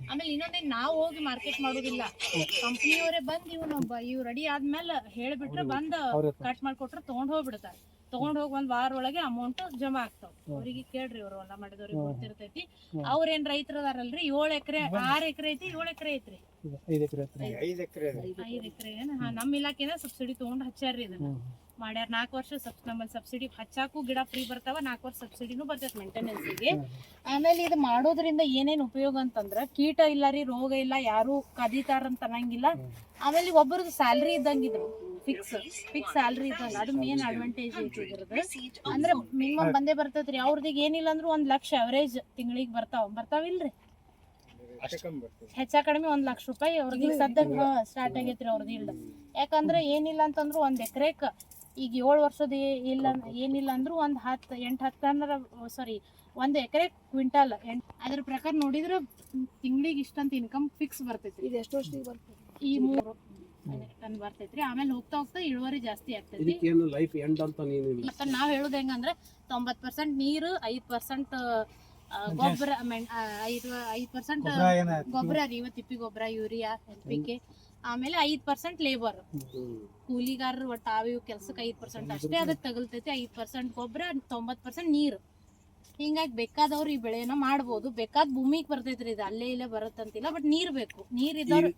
ಆಮೇಲೆ ಇನ್ನೊಂದೇನ್ ನಾವ್ ಹೋಗಿ ಮಾರ್ಕೆಟ್ ಮಾಡೋದಿಲ್ಲ, ಕಂಪ್ನಿಯವರೇ ಬಂದ್ ಇವ್ ರೆಡಿ ಆದ್ಮೇಲೆ ಹೇಳ್ಬಿಟ್ರೆ ಬಂದ್ ಕಟ್ ಮಾಡ್ಕೊಟ್ರೆ ತಗೊಂಡ್ ಹೋಗ್ಬಿಡ್ತಾರೆ. ತಗೊಂಡ್ ಹೋಗಿ ಒಂದ್ ವಾರ ಒಳಗೆ ಅಮೌಂಟ್ ಜಮಾ ಆಗ್ತಾವ. ಅವ್ರಿಗೆ ಕೇಳ್ರಿ, ಅವ್ರು ಹೊಲ ಮಾಡಿದವ್ರಿಗೆ ಗೊತ್ತಿರ್ತೈತಿ. ಅವ್ರೇನ್ ರೈತರ ಅದಾರಲ್ರಿ, 7 ಎಕರೆ 6 ಎಕರೆ ಐತಿ, 7 ಎಕರೆ ಐತ್ರಿ, 5 ಎಕರೆ ನಮ್ ಇಲಾಖೆನ ಸಬ್ಸಿಡಿ ತಗೊಂಡ್ ಹಚ್ಚಾರ್ರಿ. ಇದನ್ನ ಮಾಡ್ಯಾರ 4 ವರ್ಷ ನಮ್ಮಲ್ಲಿ ಸಬ್ಸಿಡಿ ಹಚ್ಚಾಕು ಗಿಡ ಫ್ರೀ ಬರ್ತಾವ, 4 ವರ್ಷ ಸಬ್ಸಿಡಿನೂ ಬರ್ತೈತಿ ಮೇಂಟೆನೆನ್ಸ್ಗೆ. ಆಮೇಲೆ ಇದು ಮಾಡೋದ್ರಿಂದ ಏನೇನ್ ಉಪಯೋಗ ಅಂತಂದ್ರ, ಕೀಟ ಇಲ್ಲ ರೀ, ರೋಗ ಇಲ್ಲ, ಯಾರು ಕದೀತಾರಂತ ಅನ್ನಂಗಿಲ್ಲ. ಆಮೇಲೆ ಒಬ್ಬರದ್ದು ಸ್ಯಾಲ್ರಿ ಇದ್ದಂಗಿದ್ರು, ಫಿಕ್ಸ್ ಸ್ಯಾಲ್ರಿ ಇದ್ದಂಗ, ಅದು ಮೇನ್ ಅಡ್ವಾಂಟೇಜ್ ಐತಿ ಇದ್ರದ್ದು. ಅಂದ್ರೆ ಮಿನಿಮಮ್ ಬಂದೇ ಬರ್ತೈತ್ರಿ. ಅವ್ರದಿಗೆ ಏನಿಲ್ಲ ಅಂದ್ರೂ 1 ಲಕ್ಷ ಅವರೇಜ್ ತಿಂಗಳಿಗೆ ಬರ್ತಾವಿಲ್ರಿ, ಹೆಚ್ಚ ಕಡಿಮೆ 1 ಲಕ್ಷ ರೂಪಾಯಿ ಅವ್ರದಿಗೆ ಸದ್ಯಕ್ಕೆ ಸ್ಟಾರ್ಟ್ ಆಗೈತ್ರಿ ಅವ್ರದ್ದು ಇಲ್ದ. ಯಾಕಂದ್ರೆ ಏನಿಲ್ಲ ಅಂತಂದ್ರು 1 ಎಕರೆಕ್ ಈಗ 7 ವರ್ಷದ ಏನಿಲ್ಲ ಅಂದ್ರೂ 1 ಎಕರೆ ಕ್ವಿಂಟಲ್ ಅದ್ರ ಪ್ರಕಾರ ನೋಡಿದ್ರೆ ತಿಂಗಳಿಗೆ ಇಷ್ಟಂತ ಇನ್ಕಮ್ ಫಿಕ್ಸ್ ಬರ್ತೈತ್ರಿ. ಇದು ಎಷ್ಟು ವರ್ಷಕ್ಕೆ ಬರ್ತೈತಿ? ಈ 3 ಟನ್ ಬರ್ತೈತ್ರಿ. ಆಮೇಲೆ ಹೋಗ್ತಾ ಹೋಗ್ತಾ ಇಳುವರಿ ಜಾಸ್ತಿ ಆಗ್ತೈತಿ. ಮತ್ತೆ ನಾವ್ ಹೇಳುದು ಹೆಂಗಂದ್ರೆ 90% ನೀರು, 5% ಗೊಬ್ಬರ, 5% ಗೊಬ್ಬರ ರೀ, ತಿಪ್ಪಿ ಗೊಬ್ಬರ, ಯೂರಿಯಾ, NPK, ಆಮೇಲೆ 5% ಲೇಬರ್, ಕೂಲಿಗಾರರು ಒಟ್ಟು ಇವು ಕೆಲ್ಸಕ್ಕೆ 5% ಅಷ್ಟೇ ಅದಕ್ಕೆ ತಗಲ್ತೈತಿ. 5% ಗೊಬ್ಬರ, 90% ನೀರು. ಹಿಂಗಾಗಿ ಬೇಕಾದವ್ರು ಈ ಬೆಳೆನ ಮಾಡ್ಬೋದು. ಬೇಕಾದ ಭೂಮಿಗೆ ಬರ್ತೈತ್ರಿ ಇದು, ಅಲ್ಲೇ ಇಲ್ಲೇ ಬರುತ್ತಂತಿಲ್ಲ, ಬಟ್ ನೀರ್ ಬೇಕು. ನೀರ್ ಇದ್ದವ್ರು